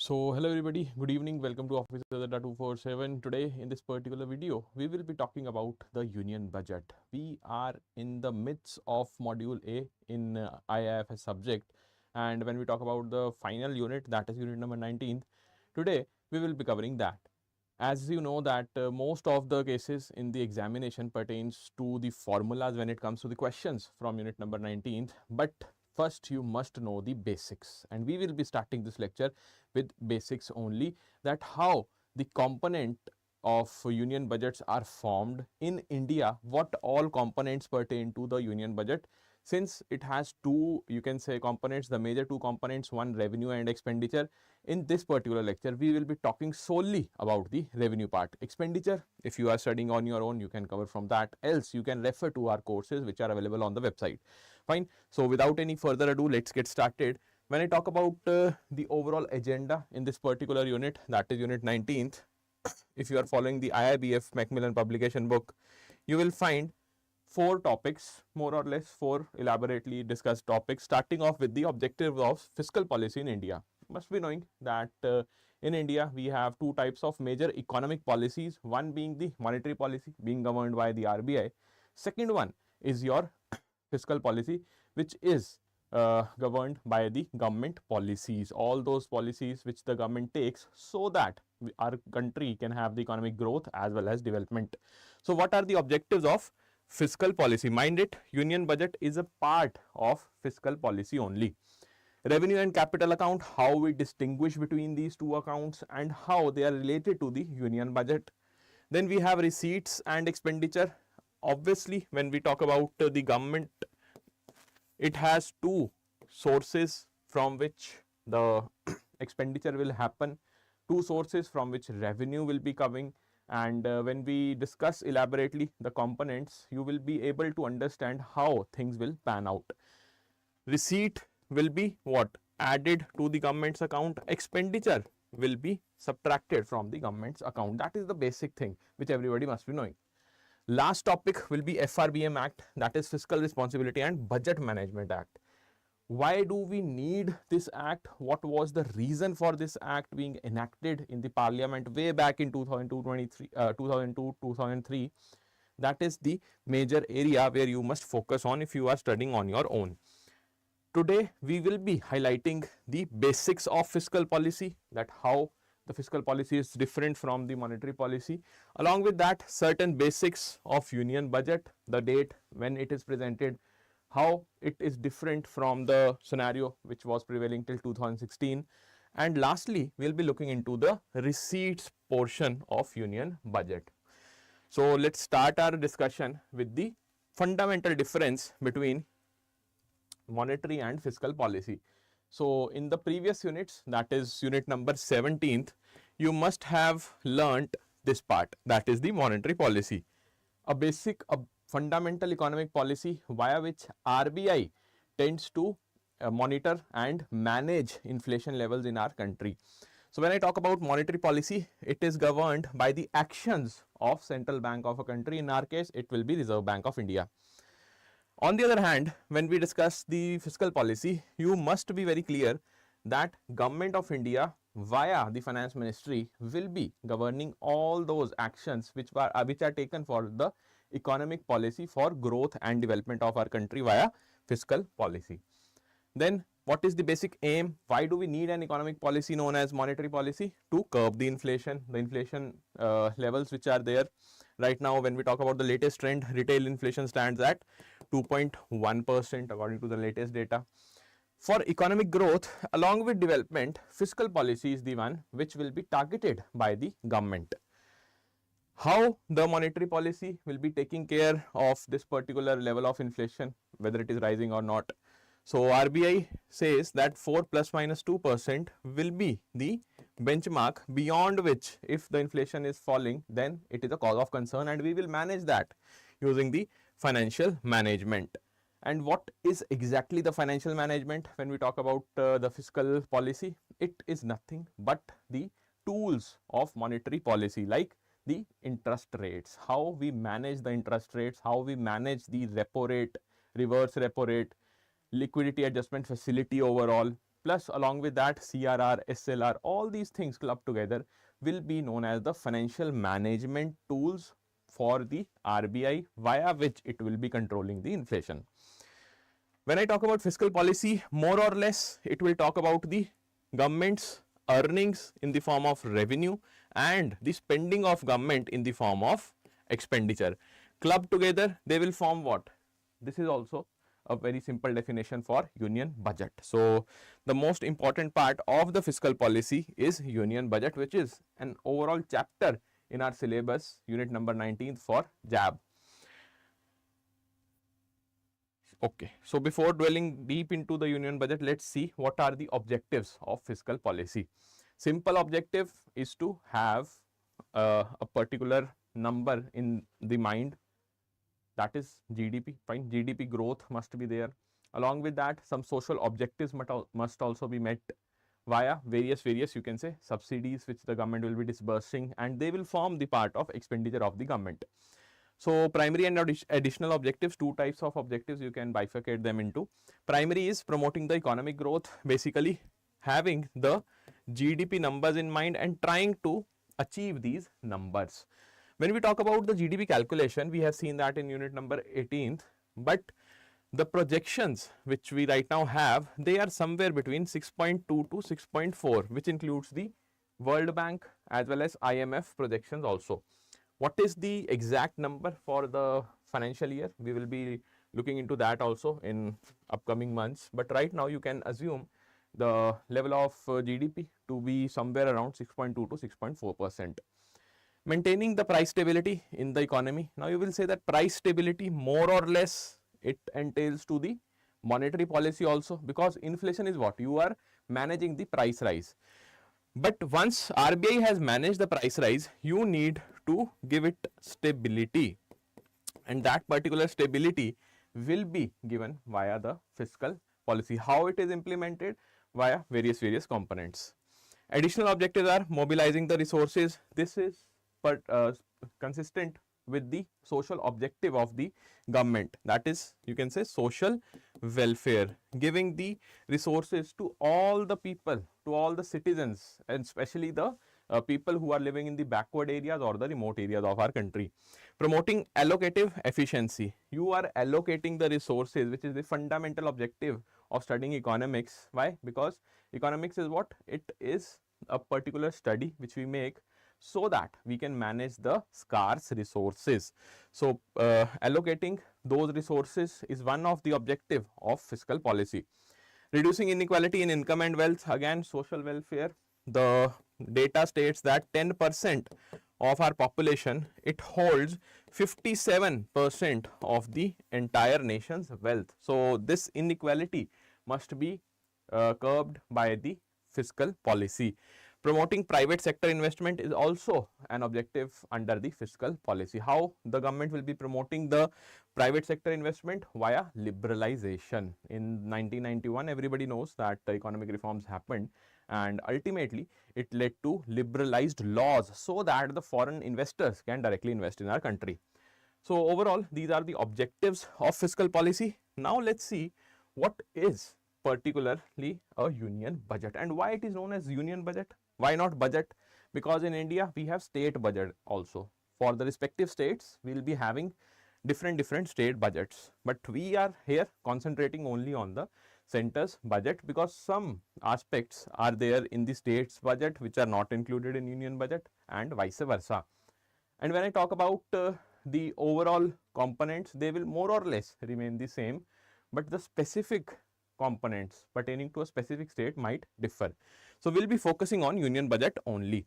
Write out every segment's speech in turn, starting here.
So hello everybody, good evening, welcome to Office of the Data 247. Today in this particular video, we will be talking about the union budget. We are in the midst of module A in IFS subject, and when we talk about the final unit, that is unit number 19th, today we will be covering that. As you know that most of the cases in the examination pertains to the formulas when it comes to the questions from unit number 19th, but first you must know the basics, and we will be starting this lecture with basics only, that how the component of union budgets are formed in India, what all components pertain to the union budget. Since it has two, you can say, components, the major two components, one revenue and expenditure. In this particular lecture, we will be talking solely about the revenue part. Expenditure, if you are studying on your own, you can cover from that, else you can refer to our courses which are available on the website. Fine. So without any further ado, let's get started. When I talk about the overall agenda in this particular unit, that is unit 19th, if you are following the IIBF Macmillan publication book, you will find four topics, more or less four elaborately discussed topics, starting off with the objective of fiscal policy in India. You must be knowing that in India, we have two types of major economic policies, one being the monetary policy being governed by the RBI. Second one is your fiscal policy, which is governed by the government policies, all those policies which the government takes so that our country can have the economic growth as well as development. So what are the objectives of fiscal policy? Mind it, union budget is a part of fiscal policy only. Revenue and capital account, how we distinguish between these two accounts and how they are related to the union budget. Then we have receipts and expenditure. Obviously, when we talk about the government, it has two sources from which the expenditure will happen, two sources from which revenue will be coming, and when we discuss elaborately the components, you will be able to understand how things will pan out. Receipt will be what? Added to the government's account. Expenditure will be subtracted from the government's account. That is the basic thing which everybody must be knowing. Last topic will be FRBM Act, that is Fiscal Responsibility and Budget Management Act. Why do we need this act? What was the reason for this act being enacted in the parliament way back in 2002-2003? That is the major area where you must focus on if you are studying on your own. Today, we will be highlighting the basics of fiscal policy, that how the fiscal policy is different from the monetary policy. Along with that, certain basics of union budget, the date when it is presented, how it is different from the scenario which was prevailing till 2016. And lastly, we'll be looking into the receipts portion of union budget. So let's start our discussion with the fundamental difference between monetary and fiscal policy. So in the previous units, that is unit number 17th, you must have learnt this part, that is the monetary policy, a basic, a fundamental economic policy via which RBI tends to monitor and manage inflation levels in our country. So when I talk about monetary policy, it is governed by the actions of central bank of a country. In our case, it will be Reserve Bank of India. On the other hand, when we discuss the fiscal policy, you must be very clear that Government of India via the Finance Ministry will be governing all those actions which are taken for the economic policy for growth and development of our country via fiscal policy. Then what is the basic aim? Why do we need an economic policy known as monetary policy? To curb the inflation levels which are there. Right now, when we talk about the latest trend, retail inflation stands at 2.1% according to the latest data. For economic growth along with development, fiscal policy is the one which will be targeted by the government. How the monetary policy will be taking care of this particular level of inflation, whether it is rising or not. So RBI says that 4 plus minus 2% will be the benchmark beyond which, if the inflation is falling, then it is a cause of concern, and we will manage that using the financial management. And what is exactly the financial management when we talk about the fiscal policy? It is nothing but the tools of monetary policy, like the interest rates, how we manage the interest rates, how we manage the repo rate, reverse repo rate, liquidity adjustment facility overall, plus along with that CRR, SLR, all these things clubbed together will be known as the financial management tools for the RBI, via which it will be controlling the inflation. When I talk about fiscal policy, more or less it will talk about the government's earnings in the form of revenue and the spending of government in the form of expenditure. Clubbed together, they will form what? This is also a very simple definition for union budget. So the most important part of the fiscal policy is union budget, which is an overall chapter in our syllabus, unit number 19 for JAIIB. Okay, so before dwelling deep into the union budget, let's see what are the objectives of fiscal policy. Simple objective is to have a particular number in the mind, that is GDP, fine. GDP growth must be there. Along with that, some social objectives must also be met via various you can say subsidies which the government will be disbursing, and they will form the part of expenditure of the government. So primary and additional objectives, two types of objectives, you can bifurcate them into. Primary is promoting the economic growth, basically having the GDP numbers in mind and trying to achieve these numbers. When we talk about the GDP calculation, we have seen that in unit number 18th, but the projections which we right now have, they are somewhere between 6.2 to 6.4, which includes the World Bank as well as IMF projections also. What is the exact number for the financial year? We will be looking into that also in upcoming months, but right now you can assume the level of GDP to be somewhere around 6.2 to 6.4%. Maintaining the price stability in the economy. Now you will say that price stability more or less it entails to the monetary policy also, because inflation is what? You are managing the price rise. But once RBI has managed the price rise, you need to give it stability, and that particular stability will be given via the fiscal policy. How it is implemented? Via various components. Additional objectives are mobilizing the resources. This is consistent with the social objective of the government, that is you can say social welfare, giving the resources to all the people, to all the citizens, and especially the people who are living in the backward areas or the remote areas of our country. Promoting allocative efficiency. You are allocating the resources, which is the fundamental objective of studying economics. Why? Because economics is what? It is a particular study which we make so that we can manage the scarce resources. So allocating those resources is one of the objective of fiscal policy. Reducing inequality in income and wealth, again social welfare. The data states that 10% of our population, it holds 57% of the entire nation's wealth. So this inequality must be curbed by the fiscal policy. Promoting private sector investment is also an objective under the fiscal policy. How the government will be promoting the private sector investment? Via liberalization. In 1991, everybody knows that the economic reforms happened, and ultimately it led to liberalized laws so that the foreign investors can directly invest in our country. So overall, these are the objectives of fiscal policy. Now let's see what is particularly a union budget and why it is known as union budget. Why not budget? Because in India we have state budget also. For the respective states, we will be having different state budgets, but we are here concentrating only on the center's budget, because some aspects are there in the state's budget which are not included in union budget, and vice versa. And when I talk about the overall components, they will more or less remain the same, but the specific components pertaining to a specific state might differ. So we'll be focusing on union budget only.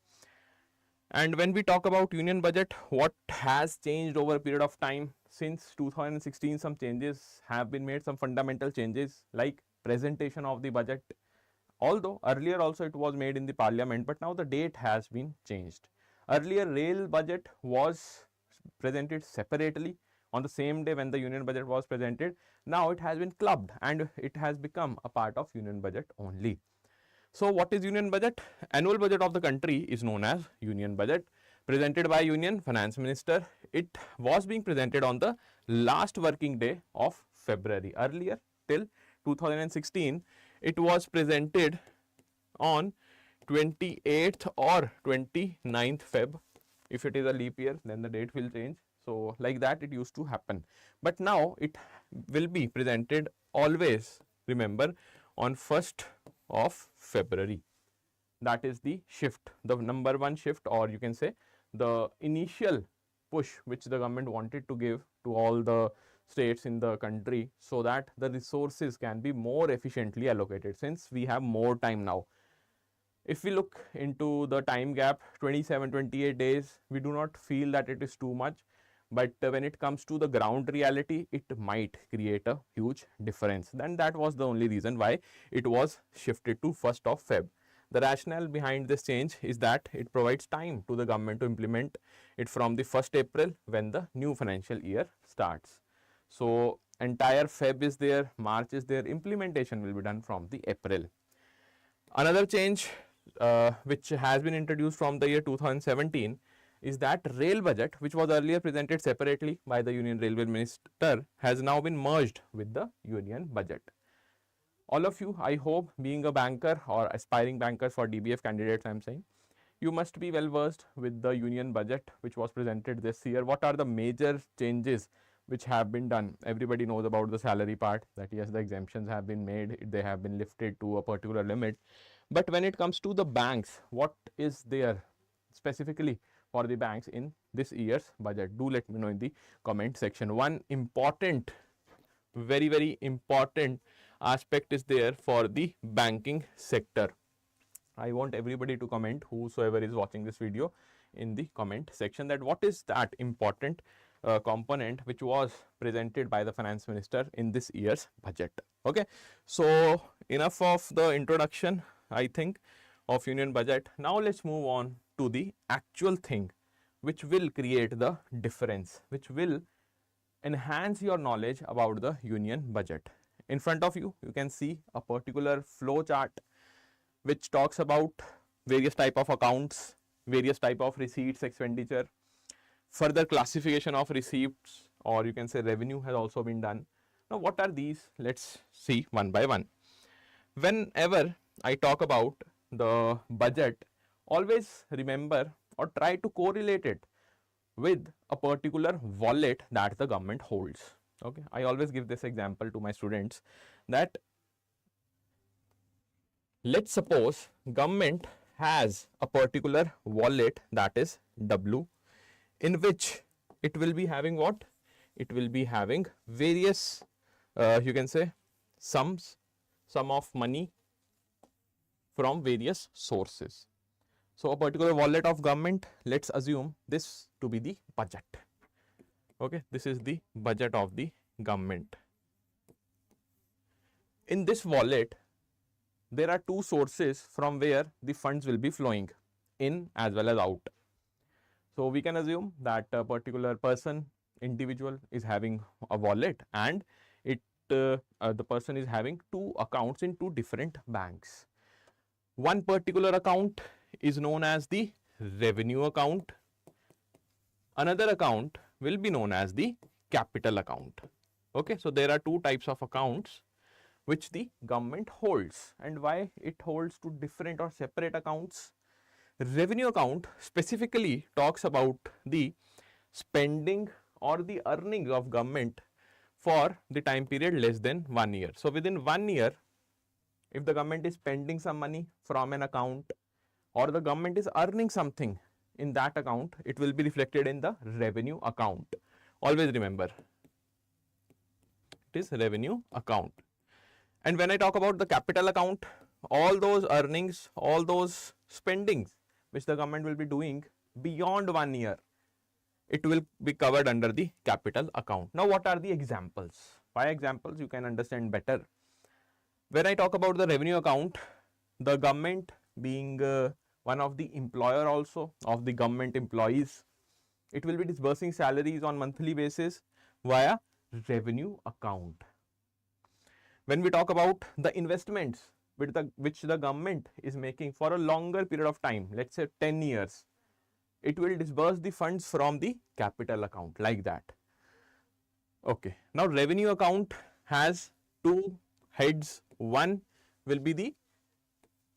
And when we talk about union budget, what has changed over a period of time? Since 2016, some changes have been made, some fundamental changes like presentation of the budget. Although earlier also it was made in the parliament, but now the date has been changed. Earlier rail budget was presented separately on the same day when the union budget was presented. Now it has been clubbed and it has become a part of union budget only. So what is union budget? Annual budget of the country is known as union budget, presented by Union Finance Minister. It was being presented on the last working day of February. Earlier till 2016, it was presented on 28th or 29th Feb. If it is a leap year, then the date will change. So like that it used to happen. But now it will be presented always, remember, on 1st of February. That is the shift, the number one shift, or you can say the initial push which the government wanted to give to all the states in the country, so that the resources can be more efficiently allocated, since we have more time now. If we look into the time gap, 27-28 days, we do not feel that it is too much. But when it comes to the ground reality, it might create a huge difference. Then that was the only reason why it was shifted to 1st of Feb. The rationale behind this change is that it provides time to the government to implement it from the 1st April when the new financial year starts. So entire Feb is there, March is there, implementation will be done from the April. Another change which has been introduced from the year 2017 is that rail budget, which was earlier presented separately by the Union Railway Minister, has now been merged with the Union budget. All of you, I hope, being a banker or aspiring bankers for DBF candidates, I am saying, you must be well versed with the Union budget which was presented this year. What are the major changes which have been done? Everybody knows about the salary part, that yes, the exemptions have been made, they have been lifted to a particular limit. But when it comes to the banks, what is there specifically for the banks in this year's budget? Do let me know in the comment section. One important, very important aspect is there for the banking sector. I want everybody to comment, whosoever is watching this video, in the comment section, that what is that important component which was presented by the finance minister in this year's budget. Okay, so enough of the introduction, I think, of Union budget. Now let's move on to the actual thing which will create the difference, which will enhance your knowledge about the Union budget. In front of you, you can see a particular flow chart which talks about various type of accounts, various type of receipts, expenditure, further classification of receipts, or you can say revenue has also been done. Now what are these? Let's see one by one. Whenever I talk about the budget, always remember or try to correlate it with a particular wallet that the government holds. Okay, I always give this example to my students, that let's suppose government has a particular wallet, that is W, in which it will be having what? It will be having various, you can say, sum of money from various sources. So a particular wallet of government, let's assume this to be the budget. Okay, this is the budget of the government. In this wallet, there are two sources from where the funds will be flowing, in as well as out. So we can assume that a particular person, individual, is having a wallet, and the person is having two accounts in two different banks. One particular account is known as the revenue account. Another account will be known as the capital account. Okay, so there are two types of accounts which the government holds. And why it holds two different or separate accounts? Revenue account specifically talks about the spending or the earnings of government for the time period less than 1 year. So within 1 year, if the government is spending some money from an account, or the government is earning something in that account, it will be reflected in the revenue account. Always remember, it is revenue account. And when I talk about the capital account, all those earnings, all those spendings which the government will be doing beyond 1 year, it will be covered under the capital account. Now what are the examples? By examples you can understand better. When I talk about the revenue account, the government being one of the employer also of the government employees, it will be disbursing salaries on monthly basis via revenue account. When we talk about the investments which the government is making for a longer period of time, let's say 10 years, it will disburse the funds from the capital account, like that. Okay, now revenue account has two heads. One will be the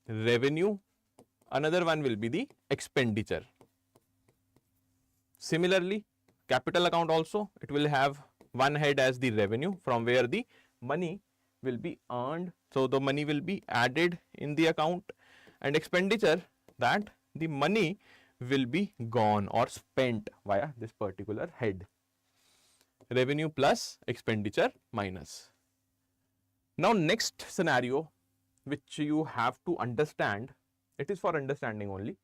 revenue, another one will be the expenditure. Similarly, capital account also, it will have one head as the revenue from where the money will be earned. So, the money will be added in the account, and expenditure, that the money will be gone or spent via this particular head. Revenue plus expenditure minus. Now, next scenario which you have to understand, it is for understanding only,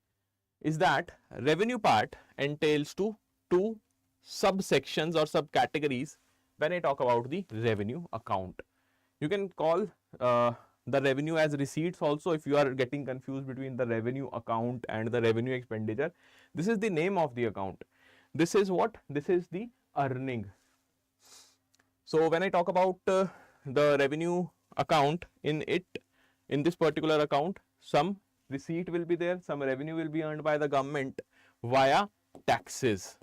is that revenue part entails to two subsections or subcategories when I talk about the revenue account. You can call the revenue as receipts also if you are getting confused between the revenue account and the revenue expenditure. This is the name of the account. This is what? This is the earning. So, when I talk about the revenue account, in this particular account, some receipt will be there, some revenue will be earned by the government via taxes,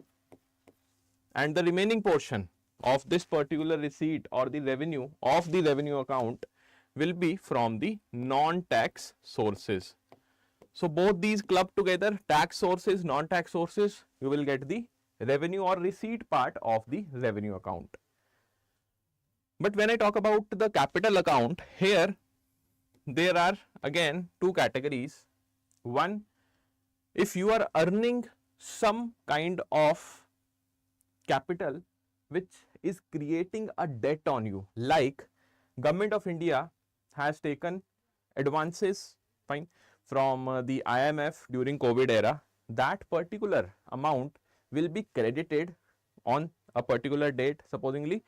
and the remaining portion of this particular receipt or the revenue of the revenue account will be from the non-tax sources. So, both these clubbed together, tax sources, non-tax sources, you will get the revenue or receipt part of the revenue account. But when I talk about the capital account, here there are again two categories. One, if you are earning some kind of capital which is creating a debt on you, like Government of India has taken advances, fine, from the IMF during COVID era, that particular amount will be credited on a particular date, supposingly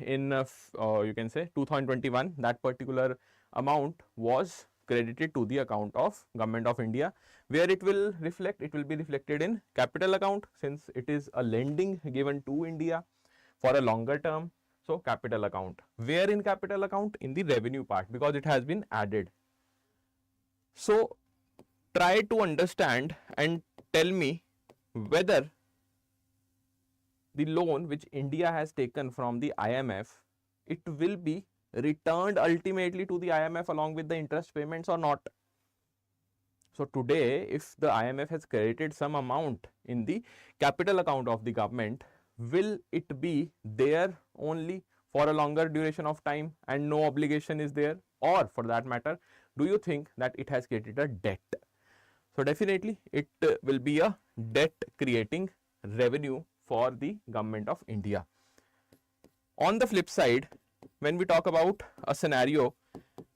in you can say 2021, that particular amount was credited to the account of Government of India, where it will be reflected in capital account, since it is a lending given to India for a longer term. So, capital account. Where in capital account? In the revenue part, because it has been added. So, try to understand and tell me whether the loan which India has taken from the IMF, it will be returned ultimately to the IMF along with the interest payments or not. So, today if the IMF has credited some amount in the capital account of the government, will it be there only for a longer duration of time and no obligation is there, or for that matter, do you think that it has created a debt? So, definitely it will be a debt creating revenue for the Government of India. On the flip side, when we talk about a scenario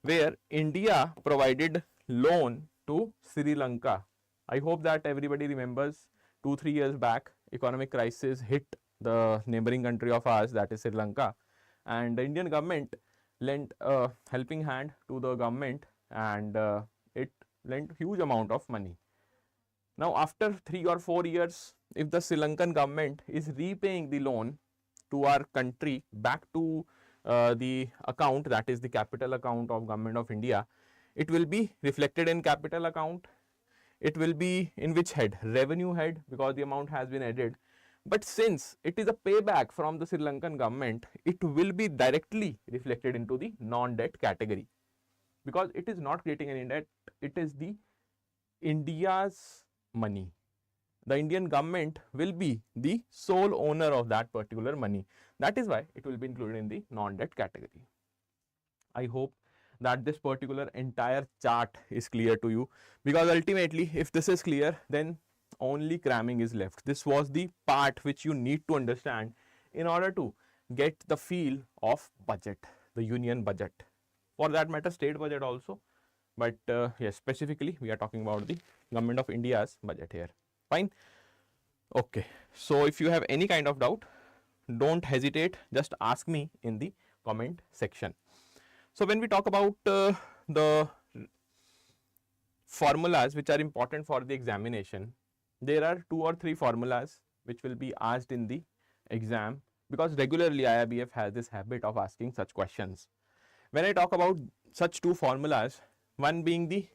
where India provided loan to Sri Lanka, I hope that everybody remembers 2-3 years back, economic crisis hit the neighboring country of ours, that is Sri Lanka, and the Indian government lent a helping hand to the government, and it lent huge amount of money. Now, after 3 or 4 years, if the Sri Lankan government is repaying the loan to our country back to the account, that is the capital account of Government of India, it will be reflected in capital account. It will be in which head? Revenue head, because the amount has been added. But since it is a payback from the Sri Lankan government, it will be directly reflected into the non-debt category, because it is not creating any debt, it is the India's money. The Indian government will be the sole owner of that particular money. That is why it will be included in the non-debt category. I hope that this particular entire chart is clear to you, because ultimately if this is clear, then only cramming is left. This was the part which you need to understand in order to get the feel of budget, the union budget, for that matter state budget also, but yes, specifically we are talking about the Government of India's budget here. Fine. Okay, so if you have any kind of doubt, don't hesitate, just ask me in the comment section. So, when we talk about the formulas which are important for the examination, there are 2 or 3 formulas which will be asked in the exam, because regularly IIBF has this habit of asking such questions. When I talk about such 2 formulas, one being the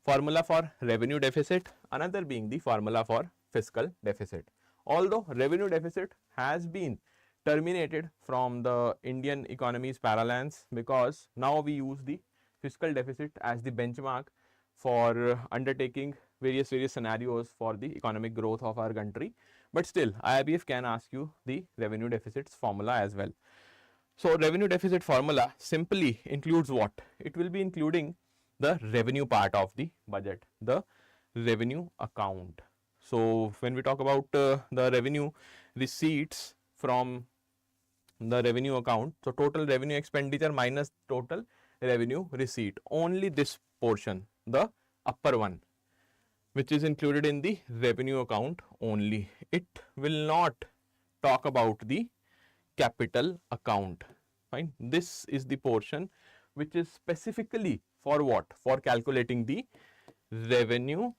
formula for revenue deficit, another being the formula for fiscal deficit. Although revenue deficit has been terminated from the Indian economy's parlance, because now we use the fiscal deficit as the benchmark for undertaking various scenarios for the economic growth of our country. But still, IIBF can ask you the revenue deficits formula as well. So revenue deficit formula simply includes what? It will be including the revenue part of the budget, the revenue account. So when we talk about the revenue receipts from the revenue account, so total revenue expenditure minus total revenue receipt, only this portion, the upper one, which is included in the revenue account only. It will not talk about the capital account. Fine. This is the portion which is specifically for what? For calculating the revenue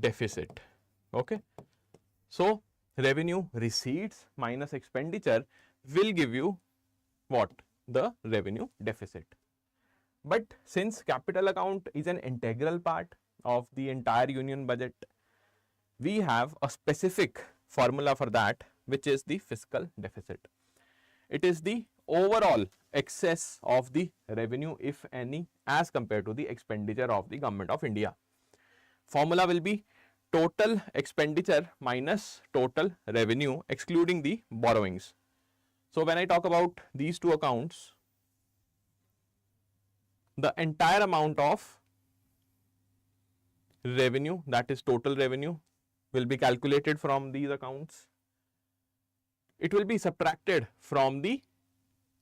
deficit. Okay. So revenue receipts minus expenditure will give you what? The revenue deficit. But since capital account is an integral part of the entire union budget, we have a specific formula for that, which is the fiscal deficit. It is the overall excess of the revenue, if any, as compared to the expenditure of the Government of India. Formula will be total expenditure minus total revenue excluding the borrowings. So when I talk about these two accounts, the entire amount of revenue, that is total revenue, will be calculated from these accounts. It will be subtracted from the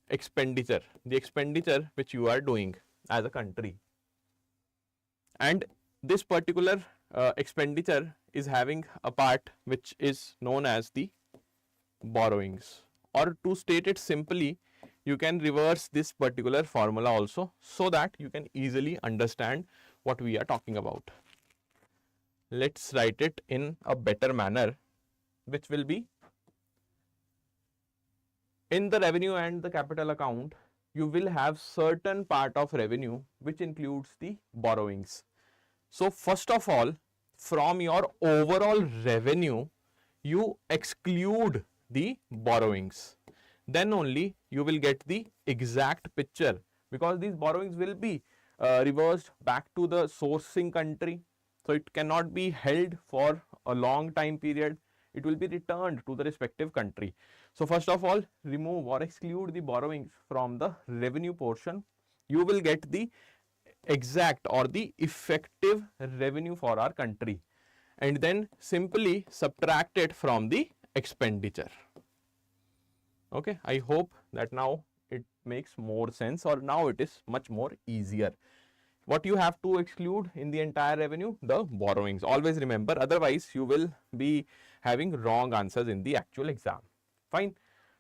expenditure which you are doing as a country. And this particular expenditure is having a part which is known as the borrowings. Or to state it simply, you can reverse this particular formula also, so that you can easily understand what we are talking about. Let's write it in a better manner, which will be, in the revenue and the capital account, you will have certain part of revenue which includes the borrowings. So first of all, from your overall revenue, you exclude the borrowings. Then only you will get the exact picture, because these borrowings will be reversed back to the sourcing country. So it cannot be held for a long time period. It will be returned to the respective country. So first of all, remove or exclude the borrowings from the revenue portion. You will get the exact or the effective revenue for our country, and then simply subtract it from the expenditure. Okay, I hope that now it makes more sense, or now it is much more easier. What you have to exclude in the entire revenue? The borrowings. Always remember, otherwise you will be having wrong answers in the actual exam. Fine.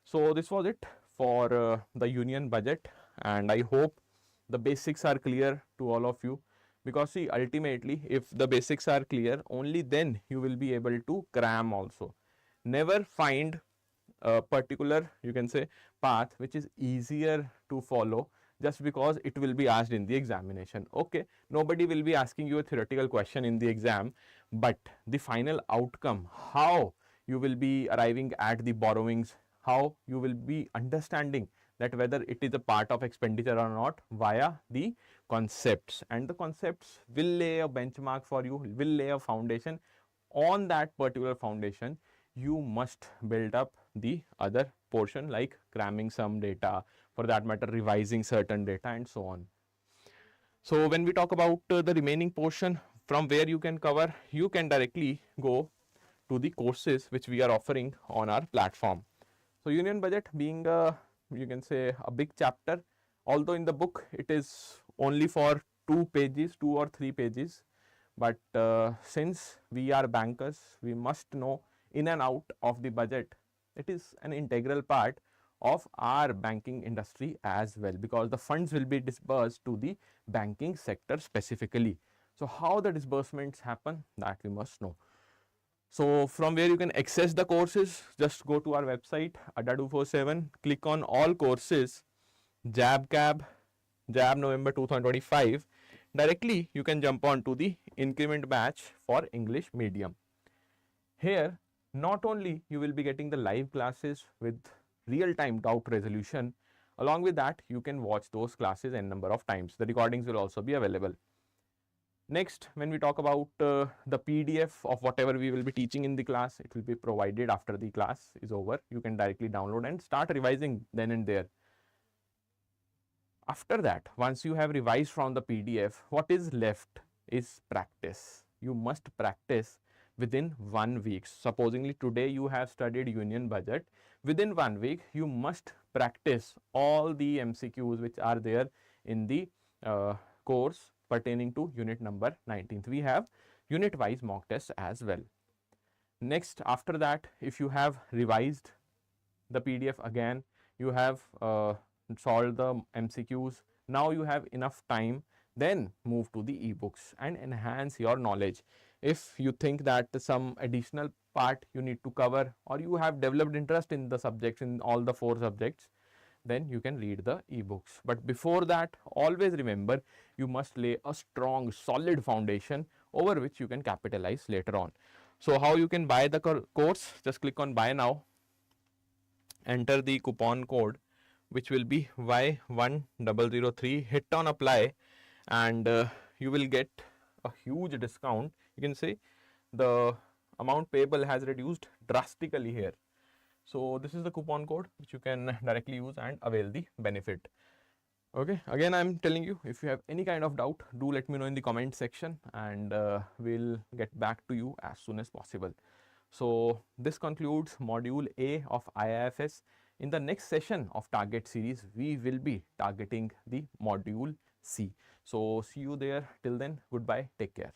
So this was it for the union budget, and I hope the basics are clear to all of you, because see, ultimately if the basics are clear, only then you will be able to cram also. Never find a particular, you can say, path which is easier to follow just because it will be asked in the examination. Okay, nobody will be asking you a theoretical question in the exam, but the final outcome, how you will be arriving at the borrowings, how you will be understanding that whether it is a part of expenditure or not, via the concepts, and the concepts will lay a benchmark for you, will lay a foundation. On that particular foundation, you must build up the other portion, like cramming some data, for that matter revising certain data, and so on. So when we talk about the remaining portion from where you can cover, you can directly go to the courses which we are offering on our platform. So union budget being a, you can say, a big chapter, although in the book it is only for 2 or 3 pages, but since we are bankers, we must know in and out of the budget. It is an integral part of our banking industry as well, because the funds will be disbursed to the banking sector specifically. So how the disbursements happen, that we must know. So from where you can access the courses, just go to our website adda247, click on all courses, JAIIB CAIIB, JAIIB November 2025. Directly you can jump on to the increment batch for English medium. Here not only you will be getting the live classes with real-time doubt resolution. Along with that, you can watch those classes n number of times. The recordings will also be available. Next, when we talk about the PDF of whatever we will be teaching in the class, it will be provided after the class is over. You can directly download and start revising then and there. After that, once you have revised from the PDF, what is left is practice. You must practice within 1 week. Supposingly today you have studied union budget, within 1 week you must practice all the MCQs which are there in the course pertaining to unit number 19th. We have unit wise mock tests as well. Next, after that, if you have revised the PDF again, you have solved the MCQs, now you have enough time, then move to the ebooks and enhance your knowledge. If you think that some additional part you need to cover, or you have developed interest in the subjects, in all the 4 subjects, then you can read the ebooks. But before that, always remember, you must lay a strong, solid foundation over which you can capitalize later on. So how you can buy the course? Just click on buy now, enter the coupon code, which will be Y1003, hit on apply, and you will get a huge discount. You can see the amount payable has reduced drastically here. So this is the coupon code which you can directly use and avail the benefit. Okay, again I'm telling you, if you have any kind of doubt, do let me know in the comment section, and we'll get back to you as soon as possible. So this concludes module A of IFS. In the next session of target series, we will be targeting the module C. So see you there. Till then, goodbye, take care.